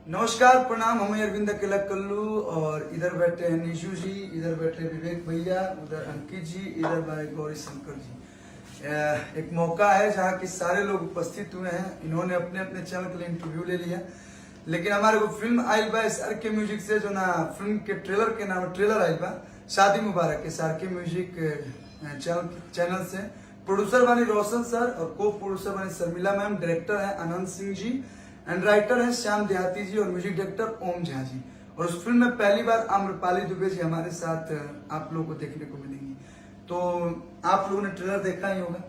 नमस्कार, प्रणाम। हम अरविंद अकेला कल्लू और इधर बैठे हैं निशु जी, इधर बैठे विवेक भैया, उधर अंकित जी, इधर भाई गौरी शंकर जी। एक मौका है जहाँ की सारे लोग उपस्थित हुए हैं। इन्होंने अपने अपने चैनल के लिए इंटरव्यू ले लिया, लेकिन हमारे को फिल्म आयल बा एस आर के म्यूजिक से जो ना फिल्म के ट्रेलर के नाम ट्रेलर आयल बा शादी मुबारक एस आर के म्यूजिक चैनल से। प्रोड्यूसर बने रोशन सर और को प्रोड्यूसर बने शर्मिला मैम, डायरेक्टर है आनंद सिंह जी एंड राइटर है श्याम देहाती जी और म्यूजिक डायरेक्टर ओम झा जी। और उस फिल्म में पहली बार आम्रपाली दुबे जी हमारे साथ आप लोगों को देखने को मिलेंगी। तो आप लोगों ने ट्रेलर देखा ही होगा,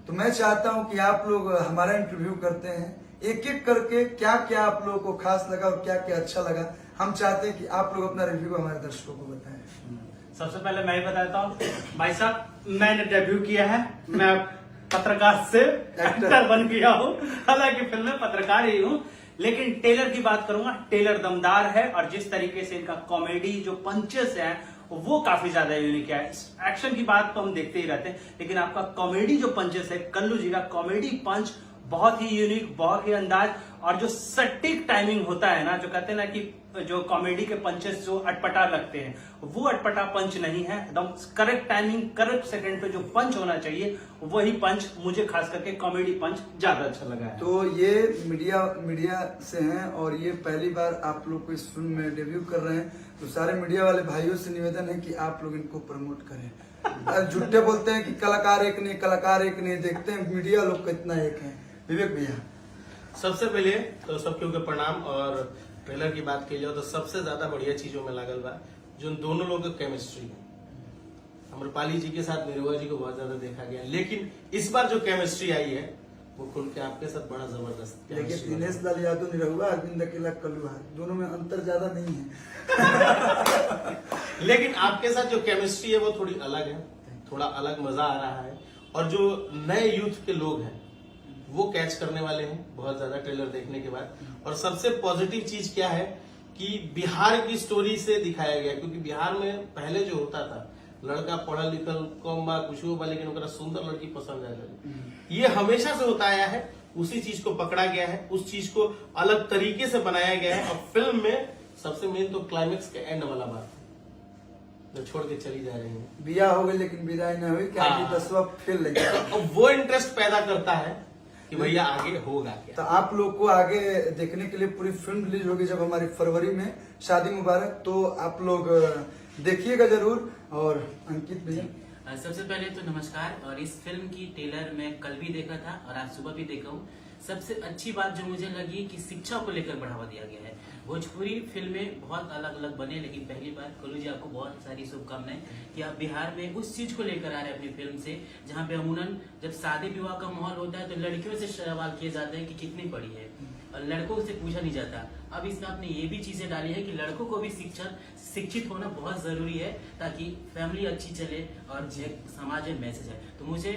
तो मैं चाहता हूं कि आप लोग हमारा इंटरव्यू करते हैं एक एक करके, क्या क्या आप लोगों को खास लगा और क्या क्या अच्छा लगा। हम चाहते हैं कि आप लोग अपना रिव्यू हमारे दर्शकों को बताएं। सबसे पहले मैं ही बताता हूँ भाई साहब, मैंने डेब्यू किया है। मैं पत्रकार से एक्टर बन गया हूँ, हालांकि फिल्म में पत्रकार ही हूँ, लेकिन टेलर की बात करूंगा। टेलर दमदार है और जिस तरीके से इनका कॉमेडी जो पंचेस है वो काफी ज्यादा यूनिक है। एक्शन की बात तो हम देखते ही रहते हैं, लेकिन आपका कॉमेडी जो पंचेस है, कल्लू जी का कॉमेडी पंच बहुत ही यूनिक, बहुत ही अंदाज और जो सटीक टाइमिंग होता है ना, जो कहते हैं ना कि जो कॉमेडी के पंचेस जो अटपटा लगते हैं, वो अटपटा पंच नहीं है। एकदम करेक्ट टाइमिंग, करेक्ट सेकंड पे जो पंच होना चाहिए वही पंच मुझे खास करके कॉमेडी पंच ज्यादा अच्छा लगा है। तो ये मीडिया से हैं और ये पहली बार आप लोग को इस फिल्म में डेब्यू कर रहे हैं, तो सारे मीडिया वाले भाइयों से निवेदन है कि आप लोग इनको प्रमोट करें। झूठे बोलते हैं कि कलाकार एक नहीं, कलाकार एक नहीं, देखते हैं मीडिया लोग कितना एक है। विवेक भैया, सबसे पहले तो सबके ऊपर प्रणाम। और ट्रेलर की बात की जाए तो सबसे ज्यादा बढ़िया चीजों में लागल बा जो दोनों लोगों का केमिस्ट्री है। अमरपाली जी के साथ निरुआ जी को बहुत ज्यादा देखा गया, लेकिन इस बार जो केमिस्ट्री आई है वो खुल के आपके साथ बड़ा जबरदस्त। देखिए दिनेश लाल यादव निरहुआ, अरविंद अकेला कल्लू, दोनों में अंतर ज्यादा नहीं है। लेकिन आपके साथ जो केमिस्ट्री है वो थोड़ी अलग है, थोड़ा अलग मजा आ रहा है। और जो नए यूथ के लोग हैं वो कैच करने वाले हैं बहुत ज्यादा ट्रेलर देखने के बाद। और सबसे पॉजिटिव चीज क्या है कि बिहार की स्टोरी से दिखाया गया, क्योंकि बिहार में पहले जो होता था लड़का पढ़ल लिखल कम बा कुछ बा, लेकिन ओकरा सुंदर लड़की पसंद आए, ये हमेशा से होता आया है। उसी चीज को पकड़ा गया है, उस चीज को अलग तरीके से बनाया गया है। और फिल्म में सबसे मेन तो क्लाइमेक्स के एंड वाला बात जो छोड़ के चली जा रही है, बिया हो गई लेकिन विदाई न हुई, क्या 10वां फेल लगे। और वो इंटरेस्ट पैदा करता है कि भैया आगे होगा क्या। तो आप लोग को आगे देखने के लिए पूरी फिल्म रिलीज होगी जब हमारी फरवरी में शादी मुबारक, तो आप लोग देखिएगा जरूर। और अंकित भैया, सबसे पहले तो नमस्कार। और इस फिल्म की ट्रेलर मैं कल भी देखा था और आज सुबह भी देखा हूँ। सबसे अच्छी बात जो मुझे लगी कि शिक्षा को लेकर बढ़ावा दिया गया है। भोजपुरी फिल्में बहुत अलग अलग बने, लेकिन पहली बार कल्लू जी आपको बहुत सारी शुभकामनाएं कि आप बिहार में उस चीज को लेकर आ रहे हैं अपनी फिल्म से, जहाँ पे अमूमन जब शादी विवाह का माहौल होता है तो लड़कियों से सवाल किए जाते हैं कि कितनी पढ़ी है और लड़कों से पूछा नहीं जाता। अब इसमें आपने ये भी चीजें डाली है कि लड़कों को भी शिक्षित होना बहुत जरूरी है, ताकि फैमिली अच्छी चले और एक समाज में मैसेज है। तो मुझे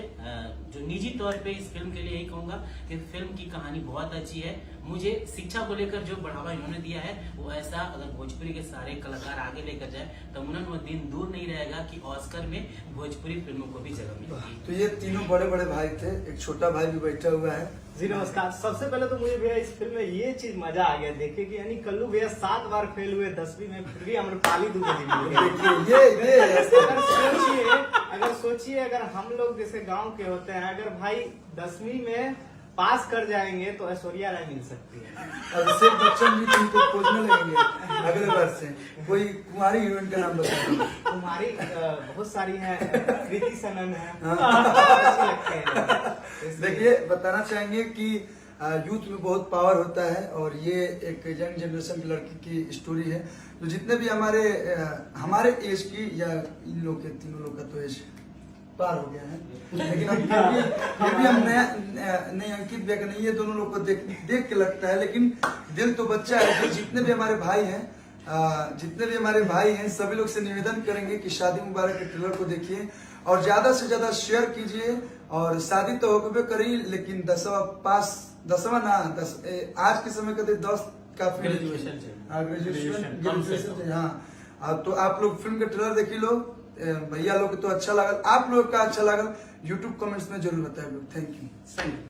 जो निजी तौर पे इस फिल्म के लिए यही कहूंगा कि फिल्म की कहानी बहुत अच्छी है। मुझे शिक्षा को लेकर जो बढ़ावा इन्होंने दिया है वो ऐसा, अगर भोजपुरी के सारे कलाकार आगे लेकर जाए तो मुनन वो दिन दूर नहीं रहेगा कि ऑस्कर में भोजपुरी फिल्मों को भी जगह मिलेगी। तो ये तीनों बड़े बड़े भाई थे, एक छोटा भाई भी बैठा हुआ है। जी नमस्कार। सबसे पहले तो मुझे भैया इस फिल्म में ये चीज मजा आ गया देखे कि यानी कल्लू भैया 7 बार फेल हुए 10वीं में, फिर भी अमरपाली दुबे जी मिल गए। देखिए ये अगर सोचिए अगर हम लोग जैसे गांव के होते हैं, अगर भाई 10वीं में पास कर जाएंगे तो ऐश्वर्या राय मिल सकती है। अभिषेक बच्चन भी तुमको खोजने लगेंगे अगले वर्ष से। कोई कुमारी हीरोइन का नाम बताओ। तुम्हारी बहुत सारी है, कृति सनन है, अच्छी लगते हैं। देखिए बताना चाहेंगे कि यूथ में बहुत पावर होता है और ये एक यंग जनरेशन की लड़की की स्टोरी है। तो जितने भी हमारे एज की या इन लोग के तीनों लोग का तो एज पार हो गया है, लेकिन फिर भी हम नए अंकित भैया नहीं, ये दोनों लोग को देख के लगता है, लेकिन दिल तो बच्चा है। तो जितने भी हमारे भाई हैं सभी लोग से निवेदन करेंगे कि शादी मुबारक के ट्रेलर को देखिए और ज्यादा से ज्यादा शेयर कीजिए। और शादी तो होगे करी, लेकिन 10वां ना 10 आज के समय का 10 काफी ग्रेजुएशन। हाँ, तो आप लोग फिल्म का ट्रेलर देखी लो। भैया लोग तो अच्छा लगा, आप लोग का अच्छा लगा, यूट्यूब कमेंट्स में जरूर बताइए। Thank you.